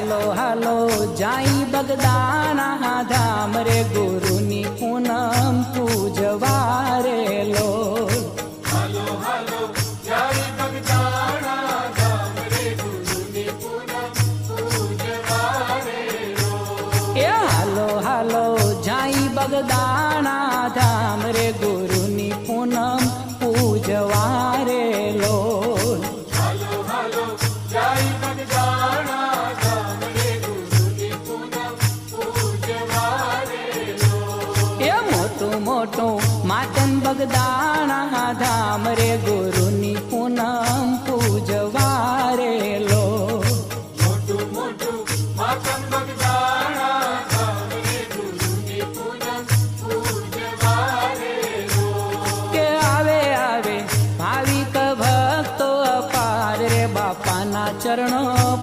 હાલો હાલો જાઈ બગદાણા ધામ રે ગુરુની પૂનમ પૂજવા રે લોલ. હાલો હાલો જાય બગદાણા ધામ રે ગુરુની પૂનમ પૂજવા રે લો. એ હાલો હાલો જાઈ બગદાણા